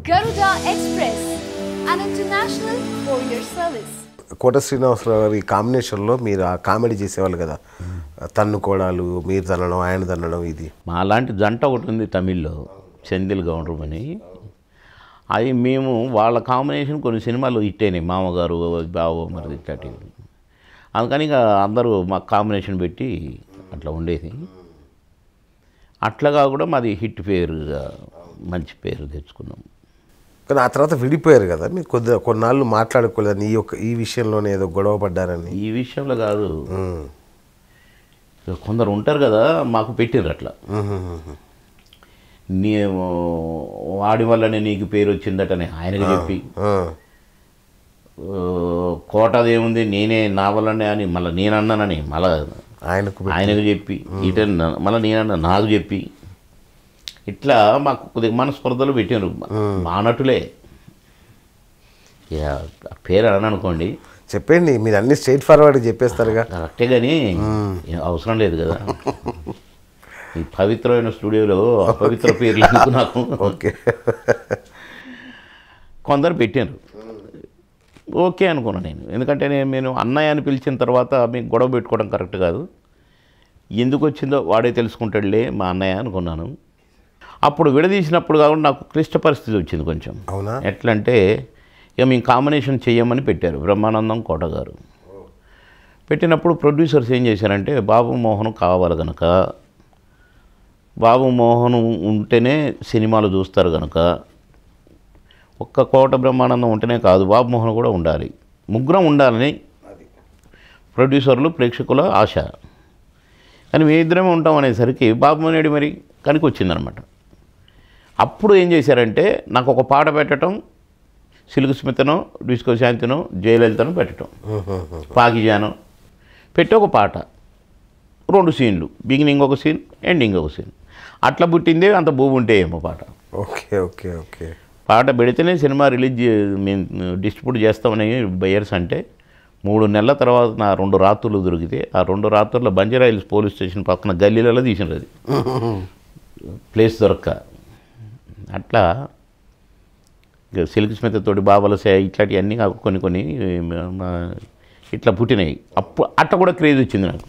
Garuda Express, an international courier service. కోట శ్రీనివాసరావు గారి కాంబినేషన్లో మీరు ఆ కామెడీ చేసేవాళ్ళు కదా, తన్నుకోవడాలు, మీరు తన్నడం ఆయన తన్నడం, ఇది మా లాంటి జంట ఒకటి ఉంది తమిళ్లో, సెందిల్ గౌండ్రం అని. అది మేము వాళ్ళ కాంబినేషన్ కొన్ని సినిమాలు హిట్ అయినాయి, మామగారు, బావ మరి ఇట్లాంటివి. అందుకని ఇక అందరూ మా కాంబినేషన్ పెట్టి అట్లా ఉండేది. అట్లాగా కూడా మాది హిట్ పేరుగా మంచి పేరు తెచ్చుకున్నాం. కానీ ఆ తర్వాత విడిపోయారు కదా, మీరు కొన్నాళ్ళు మాట్లాడుకోలేదు ఈ విషయంలోనే ఏదో గొడవ పడ్డారని. ఈ విషయంలో కాదు, కొందరు ఉంటారు కదా మాకు పెట్టారు అట్లా, నీ వాడి వల్లనే నీకు పేరు వచ్చిందటని ఆయనకు చెప్పి, కోటదేముంది నేనే నా వల్లనే అని మళ్ళీ నేనన్నానని మళ్ళా ఆయనకు చెప్పి, ఇట మళ్ళీ నేనన్నా నాకు చెప్పి, ఇట్లా మాకు కొద్దిగా మనస్పర్ధలు పెట్టారు. మా నటులే, పేరు అని అనుకోండి, చెప్పండి, మీరు అన్ని స్ట్రైట్ ఫార్వర్డ్ చెప్పేస్తారుగా. కరెక్టే, కానీ అవసరం లేదు కదా. ఈ పవిత్రమైన స్టూడియోలో అపవిత్ర పేర్లు ఎందుకు నాకు. ఓకే, కొందరు పెట్టారు, ఓకే అనుకున్నాను నేను. ఎందుకంటే నేను అన్నయ్య అని పిలిచిన తర్వాత మీకు గొడవ పెట్టుకోవడం కరెక్ట్ కాదు, ఎందుకు వచ్చిందో వాడే తెలుసుకుంటాడులే మా అన్నయ్య అనుకున్నాను. అప్పుడు విడదీసినప్పుడు కాకుండా నాకు క్లిష్ట పరిస్థితి వచ్చింది కొంచెం. అవునా? ఎట్లా అంటే ఇక మేము కాంబినేషన్ చేయమని పెట్టారు బ్రహ్మానందం కోట గారు. పెట్టినప్పుడు ప్రొడ్యూసర్స్ ఏం చేశారంటే, బాబు మోహన్ కావాలి కనుక, బాబు మోహన్ ఉంటేనే సినిమాలు చూస్తారు కనుక, ఒక్క కోట బ్రహ్మానందం ఉంటేనే కాదు, బాబు మోహన్ కూడా ఉండాలి, ముగ్గురం ఉండాలని ప్రొడ్యూసర్లు ప్రేక్షకుల ఆశ. కానీ మీ ఇద్దరమే ఉంటాం అనేసరికి బాబు మోహన్ మరి కనుక వచ్చిందనమాట. అప్పుడు ఏం చేశారంటే నాకు ఒక పాట పెట్టడం, సిల్క్ స్మితనో డిస్కో శాంతినో జయలలితనో పెట్టడం, పాకిజానో పెట్టి ఒక పాట, 2 సీన్లు, బిగినింగ్ ఒక సీన్, ఎండింగ్ ఒక సీన్, అట్లా పుట్టిందే అంత భూమి ఉంటే ఏమో పాట. ఓకే ఓకే ఓకే పాట పెడితేనే సినిమా రిలీజ్ మేము డిస్ట్రిబ్యూట్ చేస్తామని బయర్స్ అంటే 3 నెలల తర్వాత నా 2 రాత్రులు దొరికితే, ఆ 2 రాత్రుల్లో బంజారా హిల్స్ పోలీస్ స్టేషన్ పక్కన గల్లీలలో తీసినది, అది ప్లేస్ దొరక్క. అట్లా సిల్క్ స్మితతోటి బాబలసే ఇట్లాంటివన్నీ కొన్ని ఇట్లా పుట్టినాయి. అట్లా కూడా క్రేజ్ వచ్చింది నాకు.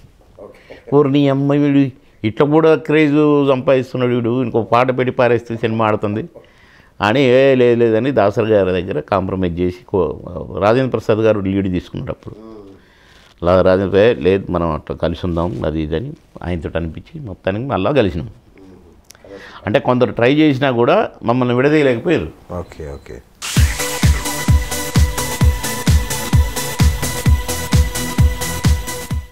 ఓరు నీ అమ్మాయి వీడు ఇట్లా కూడా క్రేజ్ సంపాదిస్తున్నాడు, వీడు ఇంకో పాట పెట్టి పారేస్తే సినిమా ఆడుతుంది అని లేదని దాసరి గారి దగ్గర కాంప్రమైజ్ చేసి రాజేంద్ర ప్రసాద్ గారు లీడ్ తీసుకున్నాడు. అప్పుడు రాజేంద్ర లేదు మనం అట్లా కలిసి ఉందాం అది ఇదని ఆయనతో అనిపించి మొత్తానికి మళ్ళీ కలిసినాం. అంటే కొందరు ట్రై చేసినా కూడా మమ్మల్ని విడదీయలేకపోయారు. Okay okay